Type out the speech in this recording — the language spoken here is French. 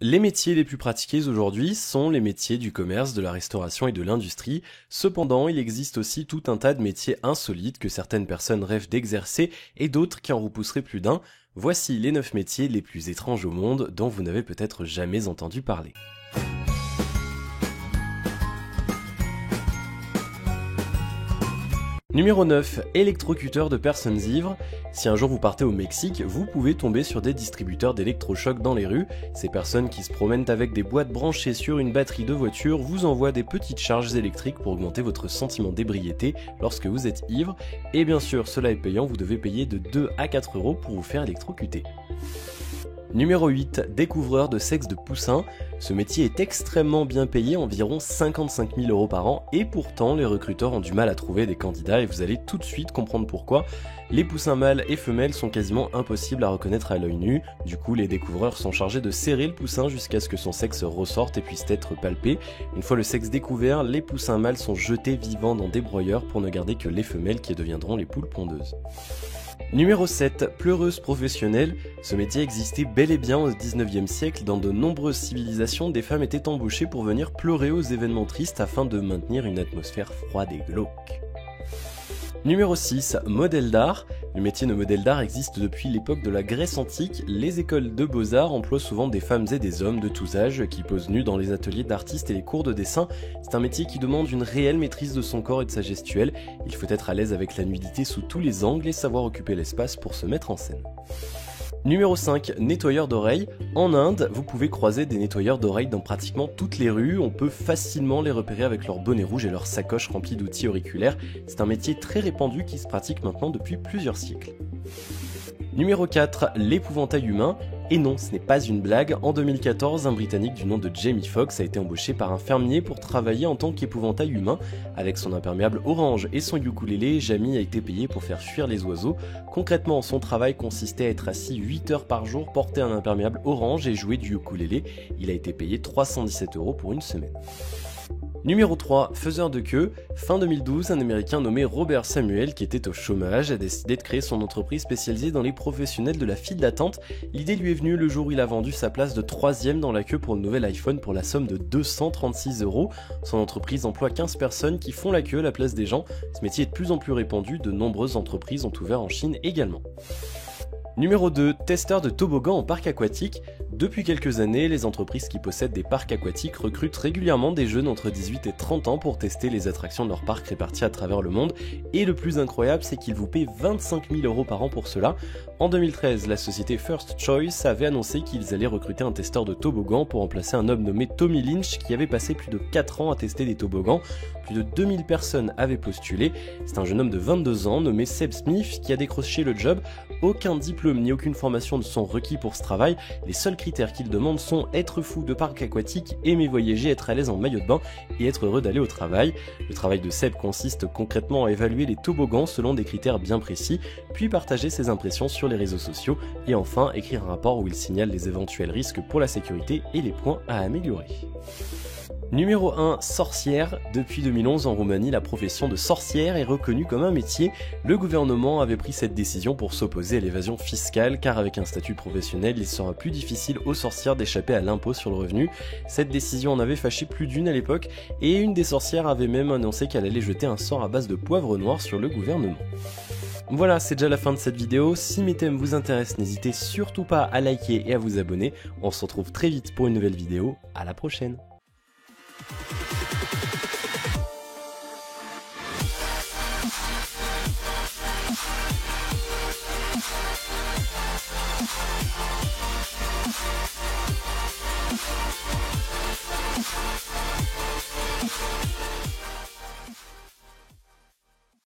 Les métiers les plus pratiqués aujourd'hui sont les métiers du commerce, de la restauration et de l'industrie. Cependant, il existe aussi tout un tas de métiers insolites que certaines personnes rêvent d'exercer et d'autres qui en repousseraient plus d'un. Voici les 9 métiers les plus étranges au monde dont vous n'avez peut-être jamais entendu parler. Numéro 9. Électrocuteur de personnes ivres. Si un jour vous partez au Mexique, vous pouvez tomber sur des distributeurs d'électrochocs dans les rues. Ces personnes qui se promènent avec des boîtes branchées sur une batterie de voiture vous envoient des petites charges électriques pour augmenter votre sentiment d'ébriété lorsque vous êtes ivre. Et bien sûr, cela est payant, vous devez payer de 2 à 4 euros pour vous faire électrocuter. Numéro 8. Découvreur de sexe de poussin. Ce métier est extrêmement bien payé, environ 55 000 euros par an, et pourtant les recruteurs ont du mal à trouver des candidats et vous allez tout de suite comprendre pourquoi. Les poussins mâles et femelles sont quasiment impossibles à reconnaître à l'œil nu, du coup les découvreurs sont chargés de serrer le poussin jusqu'à ce que son sexe ressorte et puisse être palpé. Une fois le sexe découvert, les poussins mâles sont jetés vivants dans des broyeurs pour ne garder que les femelles qui deviendront les poules pondeuses. Numéro 7. Pleureuse professionnelle. Ce métier existait bel et bien au 19e siècle. Dans de nombreuses civilisations, des femmes étaient embauchées pour venir pleurer aux événements tristes afin de maintenir une atmosphère froide et glauque. Numéro 6. Modèle d'art. Le métier de modèle d'art existe depuis l'époque de la Grèce antique. Les écoles de beaux-arts emploient souvent des femmes et des hommes de tous âges qui posent nus dans les ateliers d'artistes et les cours de dessin. C'est un métier qui demande une réelle maîtrise de son corps et de sa gestuelle. Il faut être à l'aise avec la nudité sous tous les angles et savoir occuper l'espace pour se mettre en scène. Numéro 5. Nettoyeur d'oreilles. En Inde, vous pouvez croiser des nettoyeurs d'oreilles dans pratiquement toutes les rues. On peut facilement les repérer avec leur bonnet rouge et leur sacoche remplie d'outils auriculaires. C'est un métier très répandu qui se pratique maintenant depuis plusieurs siècles. Numéro 4. L'épouvantail humain. Et non, ce n'est pas une blague. En 2014, un Britannique du nom de Jamie Foxx a été embauché par un fermier pour travailler en tant qu'épouvantail humain. Avec son imperméable orange et son ukulélé, Jamie a été payé pour faire fuir les oiseaux. Concrètement, son travail consistait à être assis 8 heures par jour, porter un imperméable orange et jouer du ukulélé. Il a été payé 317 euros pour une semaine. Numéro 3. Faiseur de queue. Fin 2012, un Américain nommé Robert Samuel, qui était au chômage, a décidé de créer son entreprise spécialisée dans les professionnels de la file d'attente. L'idée lui est venue le jour où il a vendu sa place de 3e dans la queue pour le nouvel iPhone pour la somme de 236 euros. Son entreprise emploie 15 personnes qui font la queue à la place des gens. Ce métier est de plus en plus répandu, de nombreuses entreprises ont ouvert en Chine également. Numéro 2. Testeur de toboggan en parc aquatique. Depuis quelques années, les entreprises qui possèdent des parcs aquatiques recrutent régulièrement des jeunes entre 18 et 30 ans pour tester les attractions de leur parc répartis à travers le monde. Et le plus incroyable, c'est qu'ils vous paient 25 000 euros par an pour cela. En 2013, la société First Choice avait annoncé qu'ils allaient recruter un testeur de toboggan pour remplacer un homme nommé Tommy Lynch qui avait passé plus de 4 ans à tester des toboggans. Plus de 2000 personnes avaient postulé. C'est un jeune homme de 22 ans nommé Seb Smith qui a décroché le job. Aucun diplôme ni aucune formation ne sont requis pour ce travail. Les seuls critères qu'il demande sont être fou de parc aquatique, aimer voyager, être à l'aise en maillot de bain et être heureux d'aller au travail. Le travail de Seb consiste concrètement à évaluer les toboggans selon des critères bien précis, puis partager ses impressions sur les réseaux sociaux et enfin écrire un rapport où il signale les éventuels risques pour la sécurité et les points à améliorer. Numéro 1. Sorcière. Depuis 2011 en Roumanie, la profession de sorcière est reconnue comme un métier. Le gouvernement avait pris cette décision pour s'opposer à l'évasion fiscale car avec un statut professionnel, il sera plus difficile aux sorcières d'échapper à l'impôt sur le revenu. Cette décision en avait fâché plus d'une à l'époque et une des sorcières avait même annoncé qu'elle allait jeter un sort à base de poivre noir sur le gouvernement. Voilà, c'est déjà la fin de cette vidéo. Si mes thèmes vous intéressent, n'hésitez surtout pas à liker et à vous abonner. On se retrouve très vite pour une nouvelle vidéo. À la prochaine.